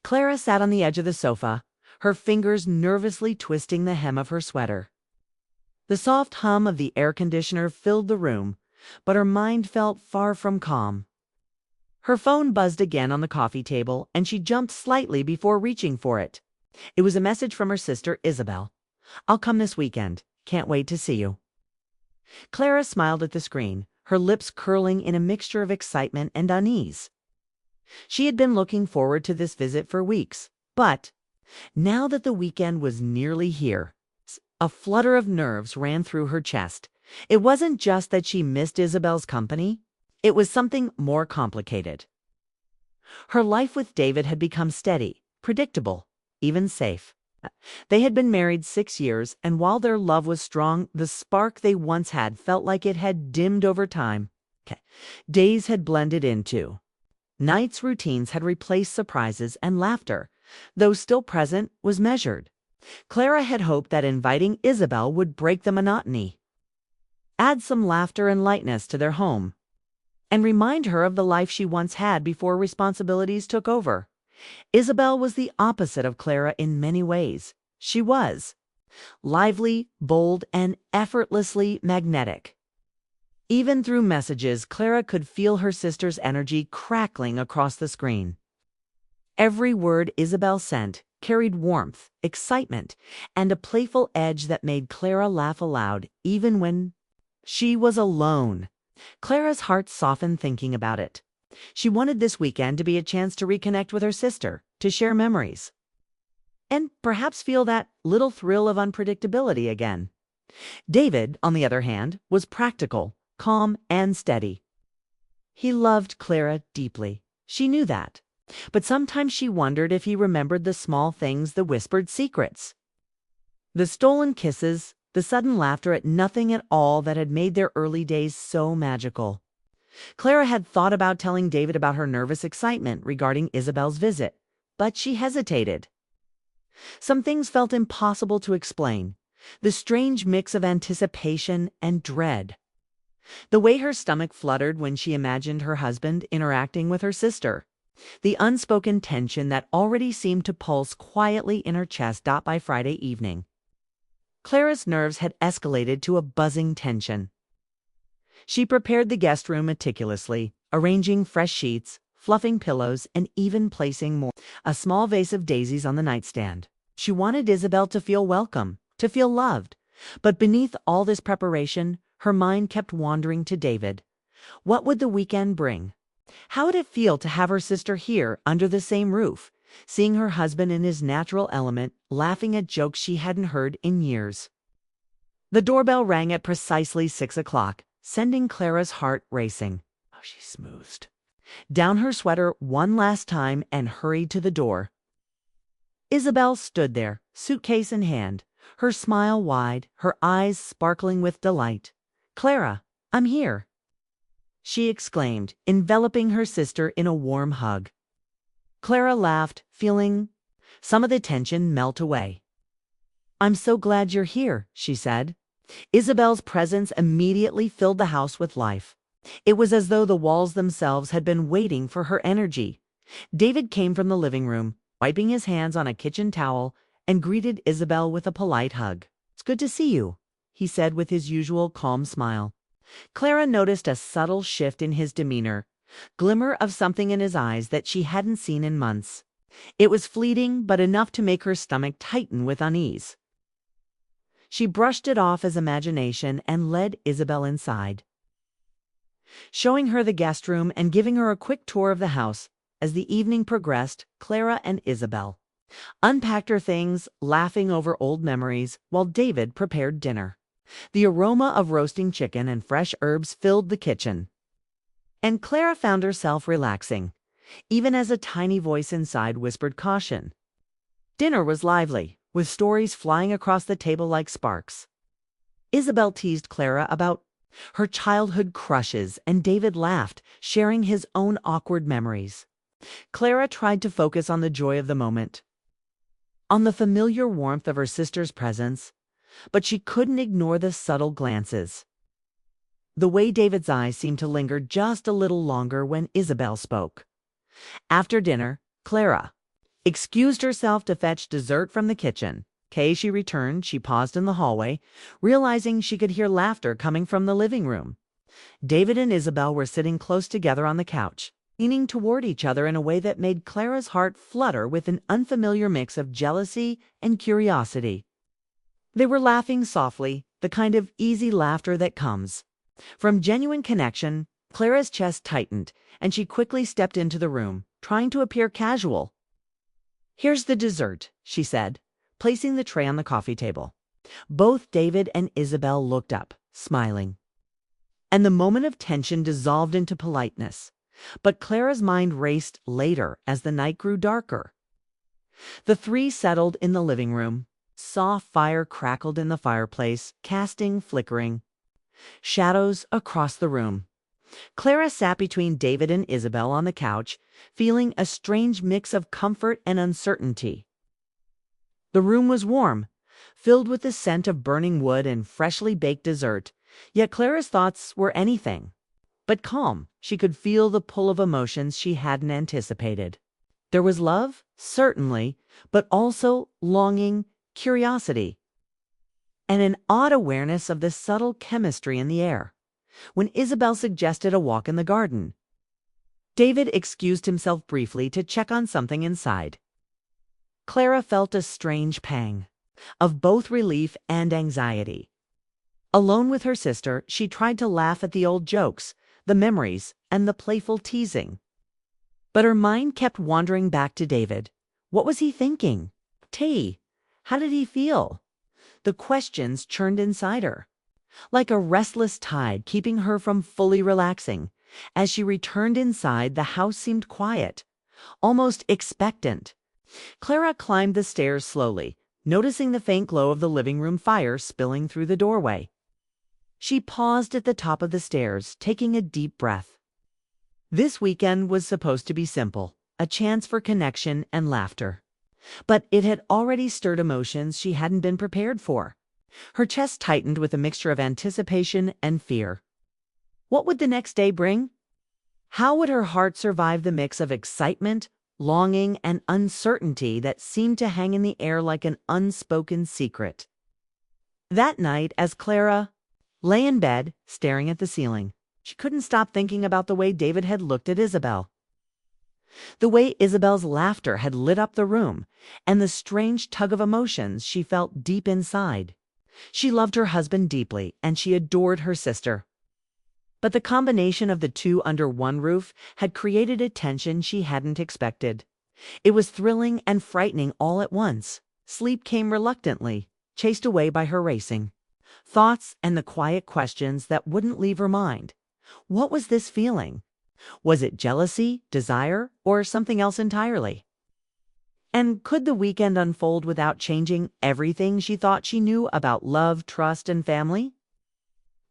Clara sat on the edge of the sofa, her fingers nervously twisting the hem of her sweater. The soft hum of the air conditioner filled the room, but her mind felt far from calm. Her phone buzzed again on the coffee table, and she jumped slightly before reaching for it. It was a message from her sister, Isabel. "I'll come this weekend. Can't wait to see you." Clara smiled at the screen, her lips curling in a mixture of excitement and unease. She had been looking forward to this visit for weeks, but now that the weekend was nearly here, a flutter of nerves ran through her chest. It wasn't just that she missed Isabel's company. It was something more complicated. Her life with David had become steady, predictable, even safe. They had been married 6 years, and while their love was strong, the spark they once had felt like it had dimmed over time. Days had blended into nights. Routines had replaced surprises, and laughter, though still present, was measured. Clara had hoped that inviting Isabel would break the monotony, add some laughter and lightness to their home, and remind her of the life she once had before responsibilities took over. Isabel was the opposite of Clara in many ways. She was lively, bold, and effortlessly magnetic. Even through messages, Clara could feel her sister's energy crackling across the screen. Every word Isabel sent carried warmth, excitement, and a playful edge that made Clara laugh aloud, even when she was alone. Clara's heart softened thinking about it. She wanted this weekend to be a chance to reconnect with her sister, to share memories, and perhaps feel that little thrill of unpredictability again. David, on the other hand, was practical, calm, and steady. He loved Clara deeply. She knew that. But sometimes she wondered if he remembered the small things, the whispered secrets, the stolen kisses, the sudden laughter at nothing at all that had made their early days so magical. Clara had thought about telling David about her nervous excitement regarding Isabel's visit, but she hesitated. Some things felt impossible to explain, the strange mix of anticipation and dread. The way her stomach fluttered when she imagined her husband interacting with her sister. The unspoken tension that already seemed to pulse quietly in her chest by Friday evening. Clara's nerves had escalated to a buzzing tension. She prepared the guest room meticulously, arranging fresh sheets, fluffing pillows, and even placing a small vase of daisies on the nightstand. She wanted Isabel to feel welcome, to feel loved. But beneath all this preparation, her mind kept wandering to David. What would the weekend bring? How would it feel to have her sister here under the same roof, seeing her husband in his natural element, laughing at jokes she hadn't heard in years? The doorbell rang at precisely 6 o'clock, sending Clara's heart racing. She smoothed down her sweater one last time and hurried to the door. Isabel stood there, suitcase in hand, her smile wide, her eyes sparkling with delight. "Clara, I'm here," she exclaimed, enveloping her sister in a warm hug. Clara laughed, feeling some of the tension melt away. "I'm so glad you're here," she said. Isabel's presence immediately filled the house with life. It was as though the walls themselves had been waiting for her energy. David came from the living room, wiping his hands on a kitchen towel, and greeted Isabel with a polite hug. "It's good to see you," he said with his usual calm smile. Clara noticed a subtle shift in his demeanor, glimmer of something in his eyes that she hadn't seen in months. It was fleeting, but enough to make her stomach tighten with unease. She brushed it off as imagination and led Isabel inside, showing her the guest room and giving her a quick tour of the house. As the evening progressed, Clara and Isabel unpacked her things, laughing over old memories, while David prepared dinner. The aroma of roasting chicken and fresh herbs filled the kitchen, and Clara found herself relaxing, even as a tiny voice inside whispered caution. Dinner was lively, with stories flying across the table like sparks. Isabel teased Clara about her childhood crushes, and David laughed, sharing his own awkward memories. Clara tried to focus on the joy of the moment, on the familiar warmth of her sister's presence, but she couldn't ignore the subtle glances. The way David's eyes seemed to linger just a little longer when Isabel spoke. After dinner, Clara excused herself to fetch dessert from the kitchen. She returned, she paused in the hallway, realizing she could hear laughter coming from the living room. David and Isabel were sitting close together on the couch, leaning toward each other in a way that made Clara's heart flutter with an unfamiliar mix of jealousy and curiosity. They were laughing softly, the kind of easy laughter that comes from genuine connection. Clara's chest tightened, and she quickly stepped into the room, trying to appear casual. "Here's the dessert," she said, placing the tray on the coffee table. Both David and Isabel looked up, smiling, and the moment of tension dissolved into politeness. But Clara's mind raced later as the night grew darker. The three settled in the living room. Soft fire crackled in the fireplace, casting flickering shadows across the room. Clara sat between David and Isabel on the couch, feeling a strange mix of comfort and uncertainty. The room was warm, filled with the scent of burning wood and freshly baked dessert, yet Clara's thoughts were anything but calm. She could feel the pull of emotions she hadn't anticipated. There was love, certainly, but also longing, curiosity, and an odd awareness of the subtle chemistry in the air. When Isabel suggested a walk in the garden, David excused himself briefly to check on something inside. Clara felt a strange pang of both relief and anxiety. Alone with her sister, she tried to laugh at the old jokes, the memories, and the playful teasing. But her mind kept wandering back to David. What was he thinking? How did he feel? The questions churned inside her, like a restless tide keeping her from fully relaxing. As she returned inside, the house seemed quiet, almost expectant. Clara climbed the stairs slowly, noticing the faint glow of the living room fire spilling through the doorway. She paused at the top of the stairs, taking a deep breath. This weekend was supposed to be simple, a chance for connection and laughter. But it had already stirred emotions she hadn't been prepared for. Her chest tightened with a mixture of anticipation and fear. What would the next day bring? How would her heart survive the mix of excitement, longing, and uncertainty that seemed to hang in the air like an unspoken secret? That night, as Clara lay in bed, staring at the ceiling, she couldn't stop thinking about the way David had looked at Isabel. The way Isabel's laughter had lit up the room, and the strange tug of emotions she felt deep inside. She loved her husband deeply, and she adored her sister. But the combination of the two under one roof had created a tension she hadn't expected. It was thrilling and frightening all at once. Sleep came reluctantly, chased away by her racing thoughts and the quiet questions that wouldn't leave her mind. What was this feeling? Was it jealousy, desire, or something else entirely? And could the weekend unfold without changing everything she thought she knew about love, trust, and family?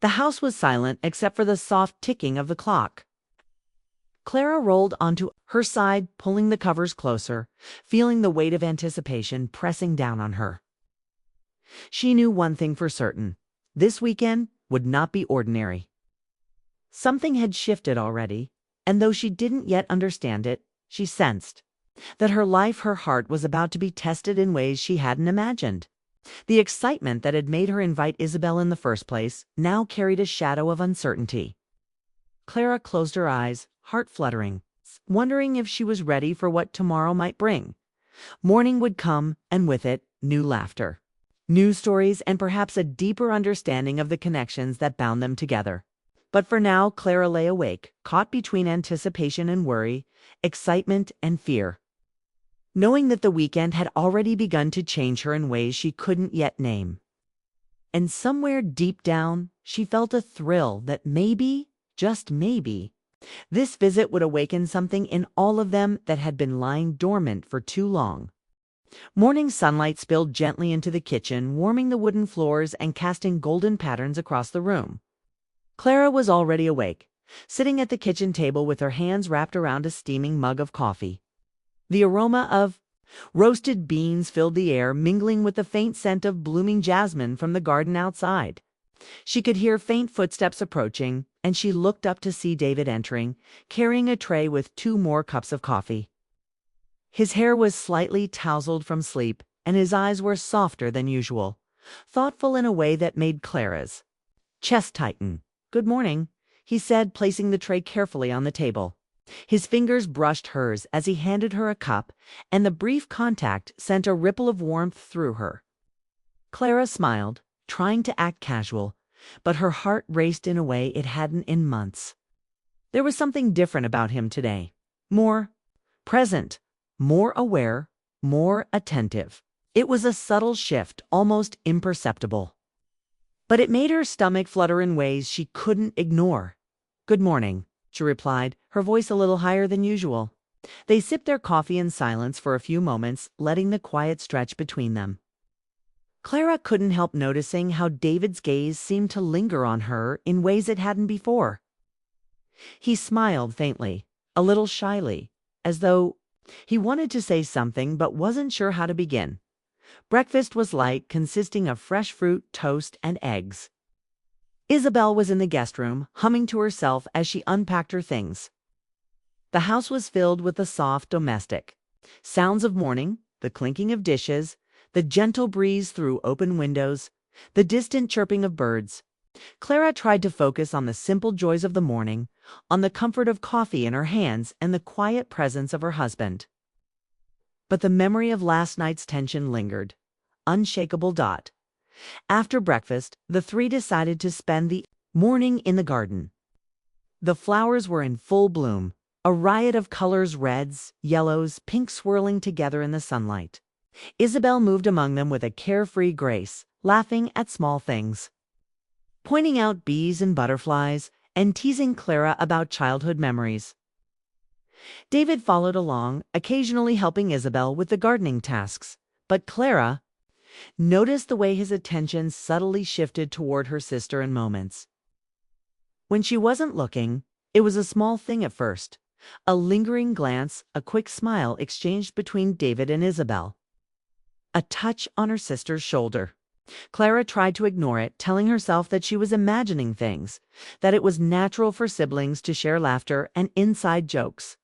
The house was silent except for the soft ticking of the clock. Clara rolled onto her side, pulling the covers closer, feeling the weight of anticipation pressing down on her. She knew one thing for certain. This weekend would not be ordinary. Something had shifted already, and though she didn't yet understand it, she sensed that her life, her heart, was about to be tested in ways she hadn't imagined. The excitement that had made her invite Isabel in the first place now carried a shadow of uncertainty. Clara closed her eyes, heart fluttering, wondering if she was ready for what tomorrow might bring. Morning would come, and with it, new laughter, new stories, and perhaps a deeper understanding of the connections that bound them together. But for now, Clara lay awake, caught between anticipation and worry, excitement and fear, knowing that the weekend had already begun to change her in ways she couldn't yet name. And somewhere deep down, she felt a thrill that maybe, just maybe, this visit would awaken something in all of them that had been lying dormant for too long. Morning sunlight spilled gently into the kitchen, warming the wooden floors and casting golden patterns across the room. Clara was already awake, sitting at the kitchen table with her hands wrapped around a steaming mug of coffee. The aroma of roasted beans filled the air, mingling with the faint scent of blooming jasmine from the garden outside. She could hear faint footsteps approaching, and she looked up to see David entering, carrying a tray with 2 more cups of coffee. His hair was slightly tousled from sleep, and his eyes were softer than usual, thoughtful in a way that made Clara's chest tighten. "Good morning," he said, placing the tray carefully on the table. His fingers brushed hers as he handed her a cup, and the brief contact sent a ripple of warmth through her. Clara smiled, trying to act casual, but her heart raced in a way it hadn't in months. There was something different about him today. More present, more aware, more attentive. It was a subtle shift, almost imperceptible. But it made her stomach flutter in ways she couldn't ignore. "Good morning," she replied, her voice a little higher than usual. They sipped their coffee in silence for a few moments, letting the quiet stretch between them. Clara couldn't help noticing how David's gaze seemed to linger on her in ways it hadn't before. He smiled faintly, a little shyly, as though he wanted to say something but wasn't sure how to begin. Breakfast was light, consisting of fresh fruit, toast, and eggs. Isabel was in the guest room, humming to herself as she unpacked her things. The house was filled with the soft domestic sounds of morning, the clinking of dishes, the gentle breeze through open windows, the distant chirping of birds. Clara tried to focus on the simple joys of the morning, on the comfort of coffee in her hands and the quiet presence of her husband. But the memory of last night's tension lingered, unshakable. After breakfast, the three decided to spend the morning in the garden. The flowers were in full bloom, a riot of colors, reds, yellows, pinks swirling together in the sunlight. Isabel moved among them with a carefree grace, laughing at small things, pointing out bees and butterflies, and teasing Clara about childhood memories. David followed along, occasionally helping Isabel with the gardening tasks, but Clara noticed the way his attention subtly shifted toward her sister in moments. When she wasn't looking, it was a small thing at first, a lingering glance, a quick smile exchanged between David and Isabel, a touch on her sister's shoulder. Clara tried to ignore it, telling herself that she was imagining things, that it was natural for siblings to share laughter and inside jokes.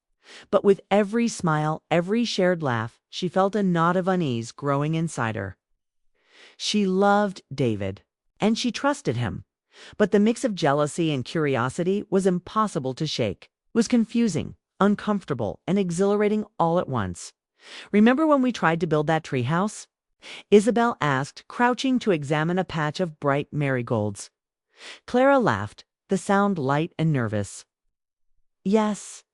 But with every smile, every shared laugh, she felt a knot of unease growing inside her. She loved David, and she trusted him, but the mix of jealousy and curiosity was impossible to shake. It was confusing, uncomfortable, and exhilarating all at once. "Remember when we tried to build that treehouse?" Isabel asked, crouching to examine a patch of bright marigolds. Clara laughed, the sound light and nervous. "Yes,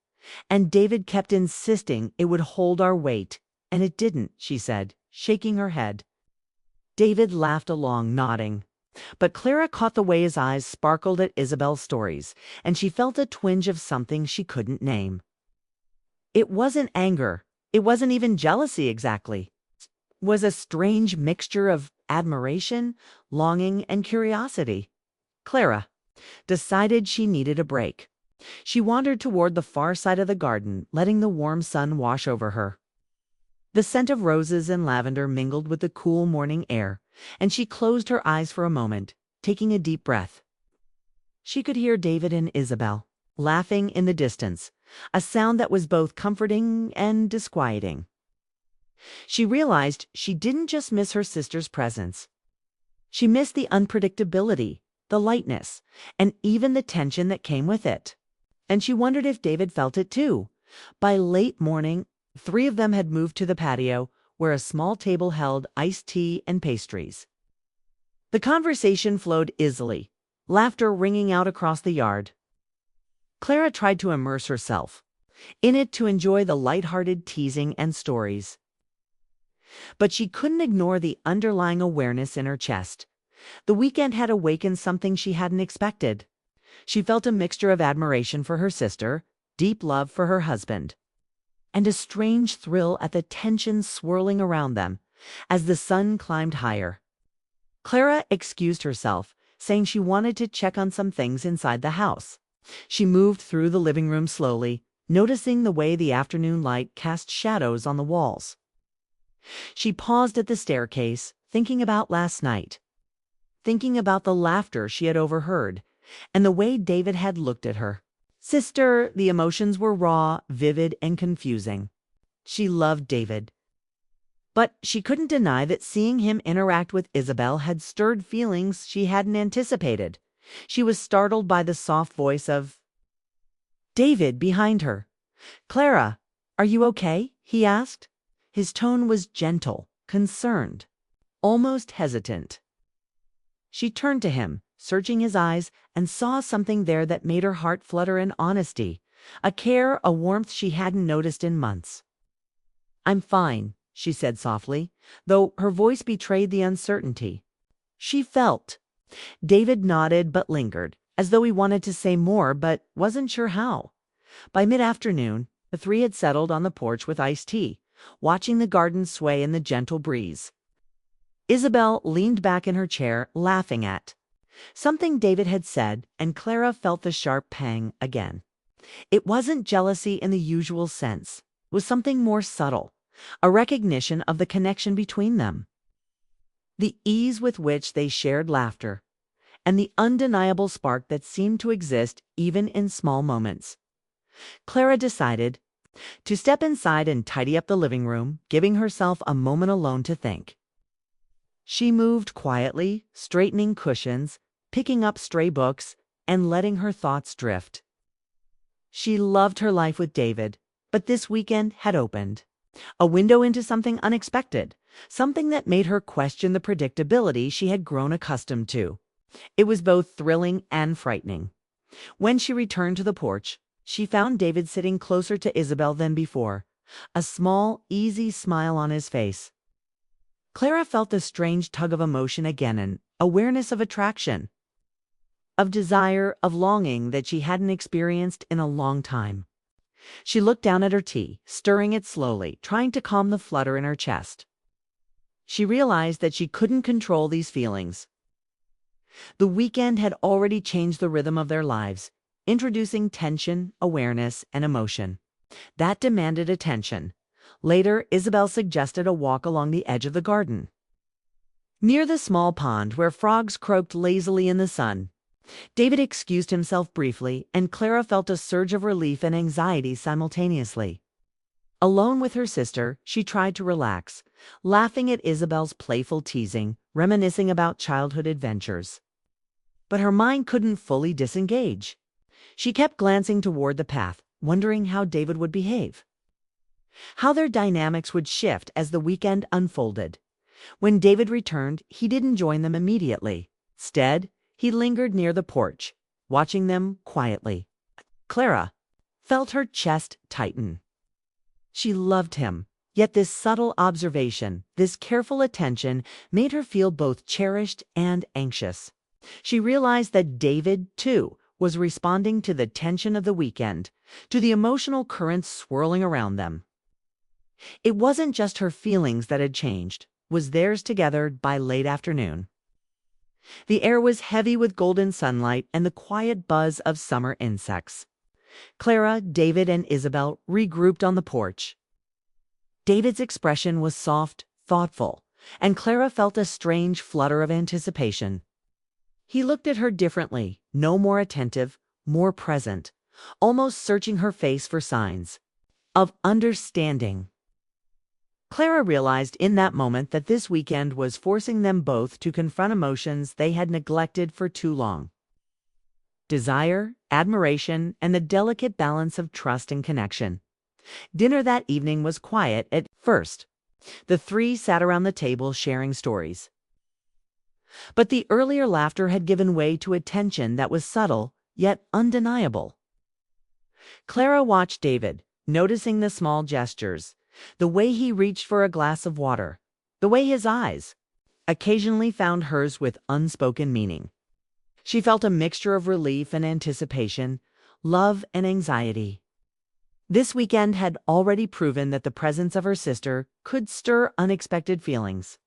and David kept insisting it would hold our weight, and it didn't," she said, shaking her head. David laughed along, nodding. But Clara caught the way his eyes sparkled at Isabel's stories, and she felt a twinge of something she couldn't name. It wasn't anger. It wasn't even jealousy exactly. It was a strange mixture of admiration, longing, and curiosity. Clara decided she needed a break. She wandered toward the far side of the garden, letting the warm sun wash over her. The scent of roses and lavender mingled with the cool morning air, and she closed her eyes for a moment, taking a deep breath. She could hear David and Isabel laughing in the distance, a sound that was both comforting and disquieting. She realized she didn't just miss her sister's presence. She missed the unpredictability, the lightness, and even the tension that came with it. And she wondered if David felt it too. By late morning, three of them had moved to the patio, where a small table held iced tea and pastries. The conversation flowed easily, laughter ringing out across the yard. Clara tried to immerse herself in it to enjoy the lighthearted teasing and stories. But she couldn't ignore the underlying awareness in her chest. The weekend had awakened something she hadn't expected. She felt a mixture of admiration for her sister, deep love for her husband, and a strange thrill at the tension swirling around them as the sun climbed higher. Clara excused herself, saying she wanted to check on some things inside the house. She moved through the living room slowly, noticing the way the afternoon light cast shadows on the walls. She paused at the staircase, thinking about last night, thinking about the laughter she had overheard, and the way David had looked at her. Sister, the emotions were raw, vivid, and confusing. She loved David, but she couldn't deny that seeing him interact with Isabel had stirred feelings she hadn't anticipated. She was startled by the soft voice of David behind her. "Clara, are you okay?" he asked. His tone was gentle, concerned, almost hesitant. She turned to him, searching his eyes, and saw something there that made her heart flutter in honesty, a care, a warmth she hadn't noticed in months. "I'm fine," she said softly, though her voice betrayed the uncertainty she felt. David nodded but lingered, as though he wanted to say more but wasn't sure how. By mid-afternoon, the three had settled on the porch with iced tea, watching the garden sway in the gentle breeze. Isabel leaned back in her chair, laughing at something David had said, and Clara felt the sharp pang again. It wasn't jealousy in the usual sense. It was something more subtle, a recognition of the connection between them. The ease with which they shared laughter, and the undeniable spark that seemed to exist even in small moments. Clara decided to step inside and tidy up the living room, giving herself a moment alone to think. She moved quietly, straightening cushions, picking up stray books, and letting her thoughts drift. She loved her life with David, but this weekend had opened a window into something unexpected, something that made her question the predictability she had grown accustomed to. It was both thrilling and frightening. When she returned to the porch, she found David sitting closer to Isabel than before, a small, easy smile on his face. Clara felt a strange tug of emotion again, an awareness of attraction, of desire, of longing that she hadn't experienced in a long time. She looked down at her tea, stirring it slowly, trying to calm the flutter in her chest. She realized that she couldn't control these feelings. The weekend had already changed the rhythm of their lives, introducing tension, awareness, and emotion. That demanded attention. Later, Isabel suggested a walk along the edge of the garden, near the small pond where frogs croaked lazily in the sun. David excused himself briefly, and Clara felt a surge of relief and anxiety simultaneously. Alone with her sister, she tried to relax, laughing at Isabel's playful teasing, reminiscing about childhood adventures. But her mind couldn't fully disengage. She kept glancing toward the path, wondering how David would behave, how their dynamics would shift as the weekend unfolded. When David returned, he didn't join them immediately. Instead, he lingered near the porch, watching them quietly. Clara felt her chest tighten. She loved him, yet this subtle observation, this careful attention, made her feel both cherished and anxious. She realized that David, too, was responding to the tension of the weekend, to the emotional currents swirling around them. It wasn't just her feelings that had changed, it was theirs together by late afternoon. The air was heavy with golden sunlight and the quiet buzz of summer insects. Clara, David, and Isabel regrouped on the porch. David's expression was soft, thoughtful, and Clara felt a strange flutter of anticipation. He looked at her differently, no more attentive, more present, almost searching her face for signs of understanding. Clara realized in that moment that this weekend was forcing them both to confront emotions they had neglected for too long. Desire, admiration, and the delicate balance of trust and connection. Dinner that evening was quiet at first. The three sat around the table sharing stories. But the earlier laughter had given way to a tension that was subtle, yet undeniable. Clara watched David, noticing the small gestures, the way he reached for a glass of water, the way his eyes occasionally found hers with unspoken meaning. She felt a mixture of relief and anticipation, love and anxiety. This weekend had already proven that the presence of her sister could stir unexpected feelings,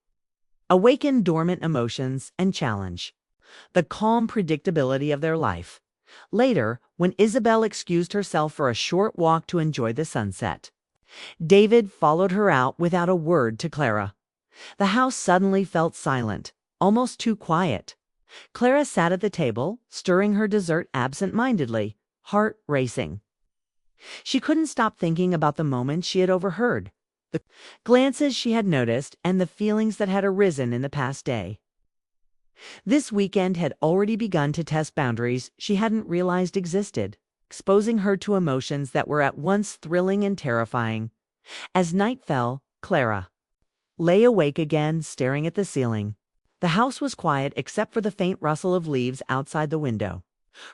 awaken dormant emotions, and challenge the calm predictability of their life. Later, when Isabel excused herself for a short walk to enjoy the sunset, David followed her out without a word to Clara. The house suddenly felt silent, almost too quiet. Clara sat at the table, stirring her dessert absent-mindedly, heart racing. She couldn't stop thinking about the moment she had overheard, the glances she had noticed and the feelings that had arisen in the past day. This weekend had already begun to test boundaries she hadn't realized existed, exposing her to emotions that were at once thrilling and terrifying. As night fell, Clara lay awake again, staring at the ceiling. The house was quiet except for the faint rustle of leaves outside the window.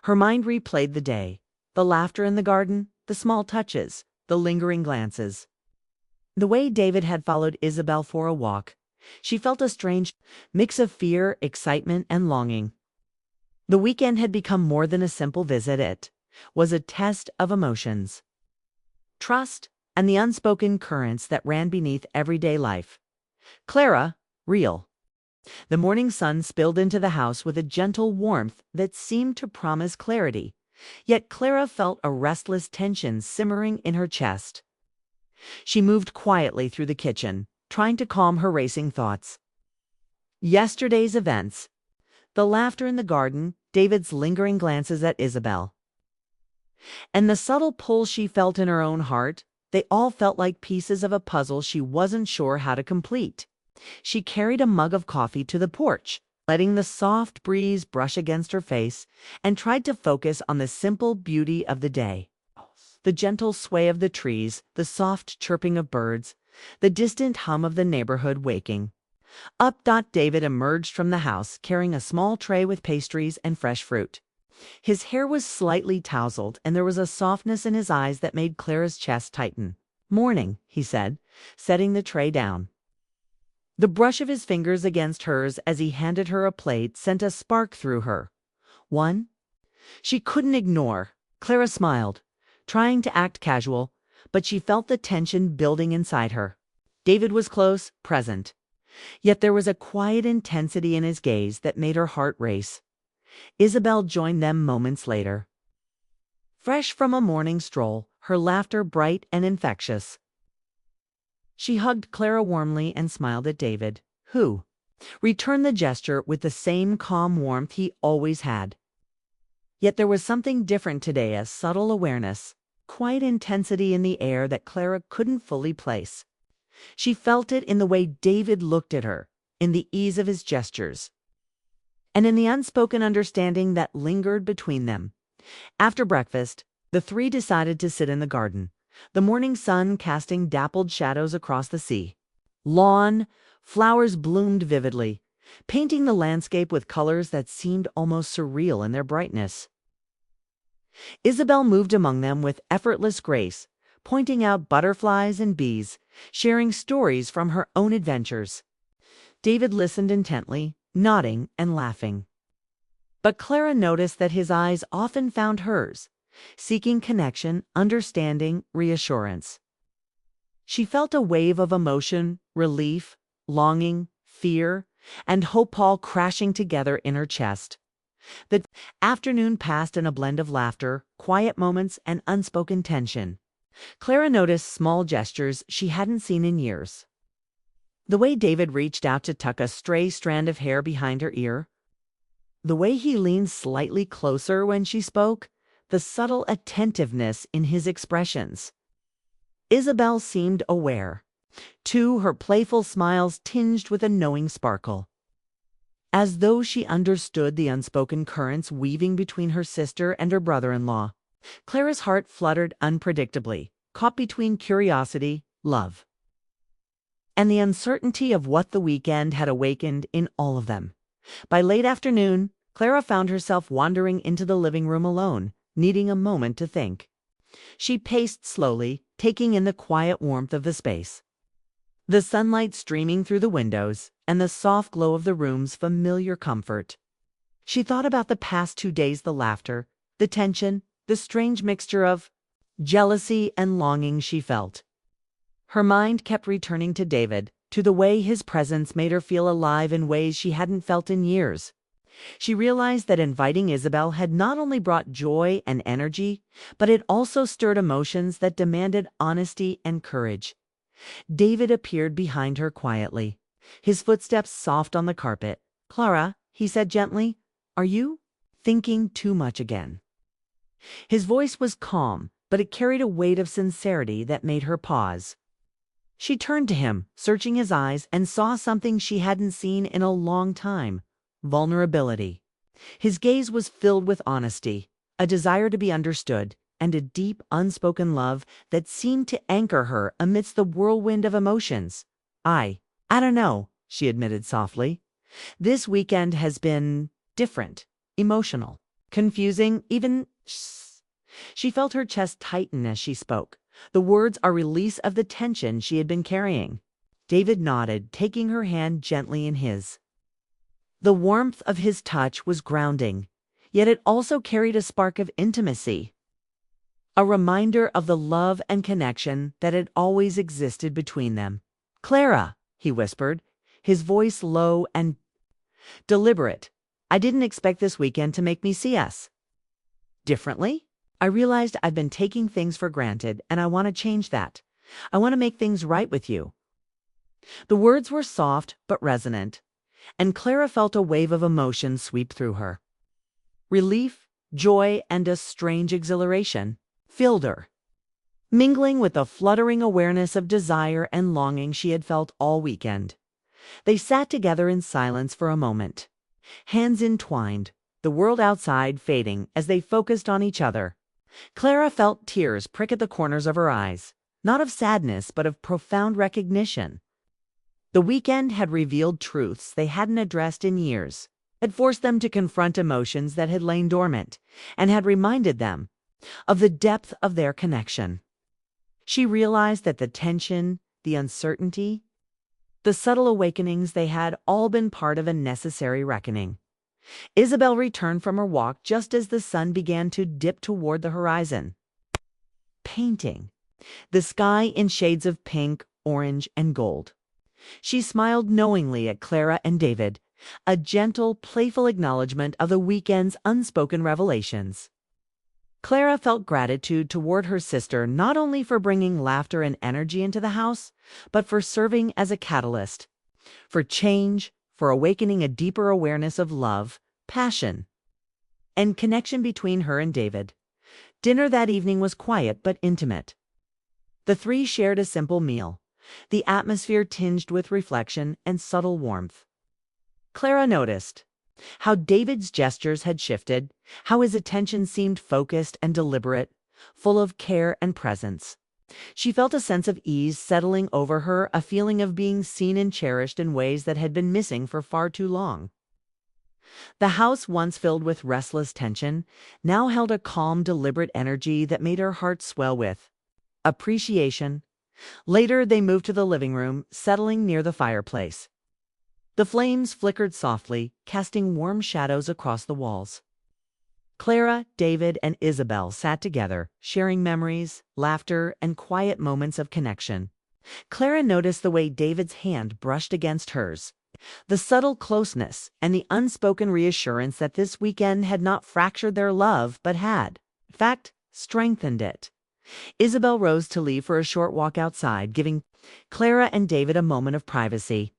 Her mind replayed the day, the laughter in the garden, the small touches, the lingering glances. The way David had followed Isabel for a walk, she felt a strange mix of fear, excitement, and longing. The weekend had become more than a simple visit. It was a test of emotions, trust, and the unspoken currents that ran beneath everyday life. Clara, real. The morning sun spilled into the house with a gentle warmth that seemed to promise clarity, yet Clara felt a restless tension simmering in her chest. She moved quietly through the kitchen, trying to calm her racing thoughts. Yesterday's events, the laughter in the garden, David's lingering glances at Isabel, and the subtle pull she felt in her own heart, they all felt like pieces of a puzzle she wasn't sure how to complete. She carried a mug of coffee to the porch, letting the soft breeze brush against her face, and tried to focus on the simple beauty of the day. The gentle sway of the trees, the soft chirping of birds, the distant hum of the neighborhood waking. Up. David emerged from the house carrying a small tray with pastries and fresh fruit. His hair was slightly tousled, and there was a softness in his eyes that made Clara's chest tighten. "Morning," he said, setting the tray down. The brush of his fingers against hers as he handed her a plate sent a spark through her. One she couldn't ignore. Clara smiled, trying to act casual, but she felt the tension building inside her. David was close, present, yet there was a quiet intensity in his gaze that made her heart race. Isabel joined them moments later. Fresh from a morning stroll, her laughter bright and infectious. She hugged Clara warmly and smiled at David, who returned the gesture with the same calm warmth he always had. Yet there was something different today, a subtle awareness, quiet intensity in the air that Clara couldn't fully place. She felt it in the way David looked at her, in the ease of his gestures, and in the unspoken understanding that lingered between them. After breakfast, the three decided to sit in the garden, the morning sun casting dappled shadows across the sea. Lawn, flowers bloomed vividly, painting the landscape with colors that seemed almost surreal in their brightness. Isabel moved among them with effortless grace, pointing out butterflies and bees, sharing stories from her own adventures. David listened intently, nodding and laughing. But Clara noticed that his eyes often found hers, seeking connection, understanding, reassurance. She felt a wave of emotion, relief, longing, fear, and hope all crashing together in her chest. The afternoon passed in a blend of laughter, quiet moments, and unspoken tension. Clara noticed small gestures she hadn't seen in years. The way David reached out to tuck a stray strand of hair behind her ear, the way he leaned slightly closer when she spoke, the subtle attentiveness in his expressions. Isabel seemed aware, too, her playful smiles tinged with a knowing sparkle. As though she understood the unspoken currents weaving between her sister and her brother-in-law. Clara's heart fluttered unpredictably, caught between curiosity, love, and the uncertainty of what the weekend had awakened in all of them. By late afternoon, Clara found herself wandering into the living room alone, needing a moment to think. She paced slowly, taking in the quiet warmth of the space, the sunlight streaming through the windows, and the soft glow of the room's familiar comfort. She thought about the past 2 days, the laughter, the tension, the strange mixture of jealousy and longing she felt. Her mind kept returning to David, to the way his presence made her feel alive in ways she hadn't felt in years. She realized that inviting Isabel had not only brought joy and energy, but it also stirred emotions that demanded honesty and courage. David appeared behind her quietly, his footsteps soft on the carpet. "Clara," he said gently, "are you thinking too much again?" His voice was calm, but it carried a weight of sincerity that made her pause. She turned to him, searching his eyes, and saw something she hadn't seen in a long time: vulnerability. His gaze was filled with honesty, a desire to be understood, and a deep, unspoken love that seemed to anchor her amidst the whirlwind of emotions. I don't know," she admitted softly. "This weekend has been different, emotional, confusing, even She felt her chest tighten as she spoke, the words a release of the tension she had been carrying. David nodded, taking her hand gently in his. The warmth of his touch was grounding, yet it also carried a spark of intimacy, a reminder of the love and connection that had always existed between them. "Clara," he whispered, his voice low and deliberate, "I didn't expect this weekend to make me see us differently. I realized I've been taking things for granted, and I want to change that. I want to make things right with you." The words were soft but resonant, and Clara felt a wave of emotion sweep through her. Relief, joy, and a strange exhilaration filled her, mingling with the fluttering awareness of desire and longing she had felt all weekend. They sat together in silence for a moment, hands entwined, the world outside fading as they focused on each other. Clara felt tears prick at the corners of her eyes, not of sadness but of profound recognition. The weekend had revealed truths they hadn't addressed in years, had forced them to confront emotions that had lain dormant, and had reminded them of the depth of their connection. She realized that the tension, the uncertainty, the subtle awakenings, they had all been part of a necessary reckoning. Isabel returned from her walk just as the sun began to dip toward the horizon, painting the sky in shades of pink, orange, and gold. She smiled knowingly at Clara and David, a gentle, playful acknowledgement of the weekend's unspoken revelations. Clara felt gratitude toward her sister not only for bringing laughter and energy into the house, but for serving as a catalyst for change, for awakening a deeper awareness of love, passion, and connection between her and David. Dinner that evening was quiet but intimate. The three shared a simple meal, the atmosphere tinged with reflection and subtle warmth. Clara noticed how David's gestures had shifted, how his attention seemed focused and deliberate, full of care and presence. She felt a sense of ease settling over her, a feeling of being seen and cherished in ways that had been missing for far too long. The house, once filled with restless tension, now held a calm, deliberate energy that made her heart swell with appreciation. Later, they moved to the living room, settling near the fireplace. The flames flickered softly, casting warm shadows across the walls. Clara, David, and Isabel sat together, sharing memories, laughter, and quiet moments of connection. Clara noticed the way David's hand brushed against hers, the subtle closeness, and the unspoken reassurance that this weekend had not fractured their love but had, in fact, strengthened it. Isabel rose to leave for a short walk outside, giving Clara and David a moment of privacy.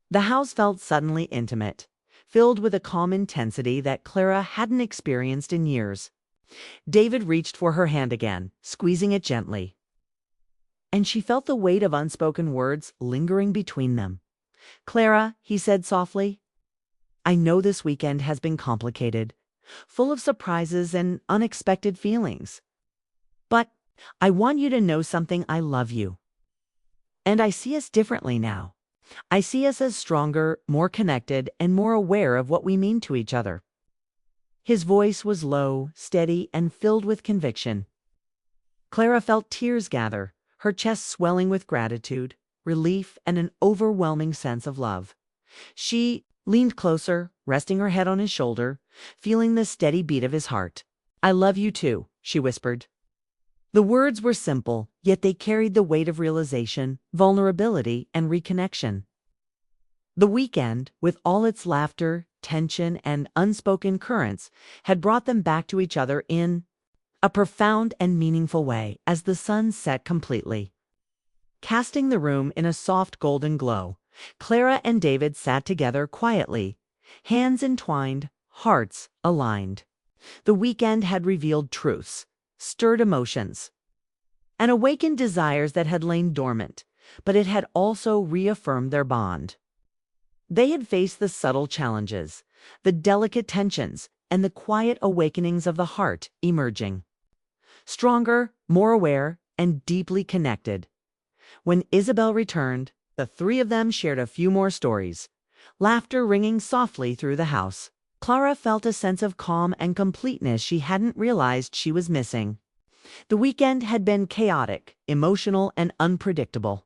The house felt suddenly intimate, filled with a calm intensity that Clara hadn't experienced in years. David reached for her hand again, squeezing it gently, and she felt the weight of unspoken words lingering between them. "Clara," he said softly, "I know this weekend has been complicated, full of surprises and unexpected feelings. But I want you to know something: I love you. And I see us differently now. I see us as stronger, more connected, and more aware of what we mean to each other." His voice was low, steady, and filled with conviction. Clara felt tears gather, her chest swelling with gratitude, relief, and an overwhelming sense of love. She leaned closer, resting her head on his shoulder, feeling the steady beat of his heart. "I love you too," she whispered. The words were simple, yet they carried the weight of realization, vulnerability, and reconnection. The weekend, with all its laughter, tension, and unspoken currents, had brought them back to each other in a profound and meaningful way as the sun set completely, casting the room in a soft golden glow. Clara and David sat together quietly, hands entwined, hearts aligned. The weekend had revealed truths, stirred emotions, and awakened desires that had lain dormant, but it had also reaffirmed their bond. They had faced the subtle challenges, the delicate tensions, and the quiet awakenings of the heart emerging. Stronger, more aware, and deeply connected. When Isabel returned, the three of them shared a few more stories, laughter ringing softly through the house. Clara felt a sense of calm and completeness she hadn't realized she was missing. The weekend had been chaotic, emotional, and unpredictable.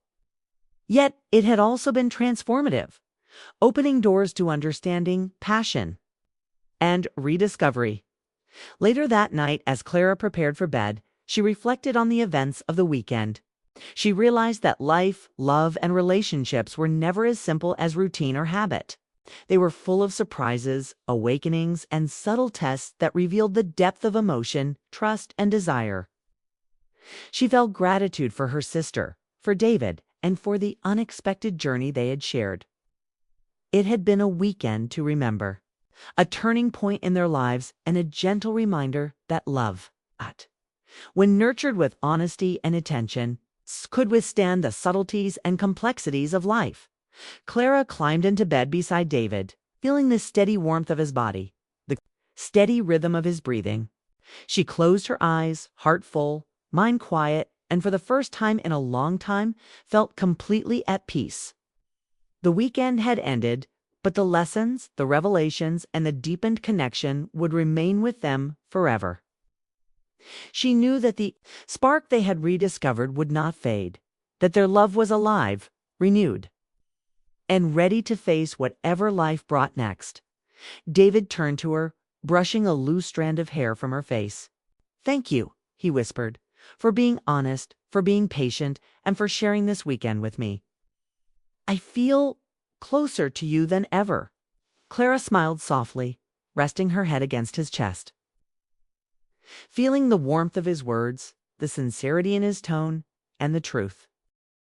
Yet it had also been transformative, opening doors to understanding, passion, and rediscovery. Later that night, as Clara prepared for bed, she reflected on the events of the weekend. She realized that life, love, and relationships were never as simple as routine or habit. They were full of surprises, awakenings, and subtle tests that revealed the depth of emotion, trust, and desire. She felt gratitude for her sister, for David, and for the unexpected journey they had shared. It had been a weekend to remember, a turning point in their lives and a gentle reminder that love, when nurtured with honesty and attention, could withstand the subtleties and complexities of life. Clara climbed into bed beside David, feeling the steady warmth of his body, the steady rhythm of his breathing. She closed her eyes, heart full, mind quiet, and for the first time in a long time, felt completely at peace. The weekend had ended, but the lessons, the revelations, and the deepened connection would remain with them forever. She knew that the spark they had rediscovered would not fade, that their love was alive, renewed, and ready to face whatever life brought next. David turned to her, brushing a loose strand of hair from her face. "Thank you," he whispered, "for being honest, for being patient, and for sharing this weekend with me. I feel closer to you than ever." Clara smiled softly, resting her head against his chest. Feeling the warmth of his words, the sincerity in his tone, and the truth.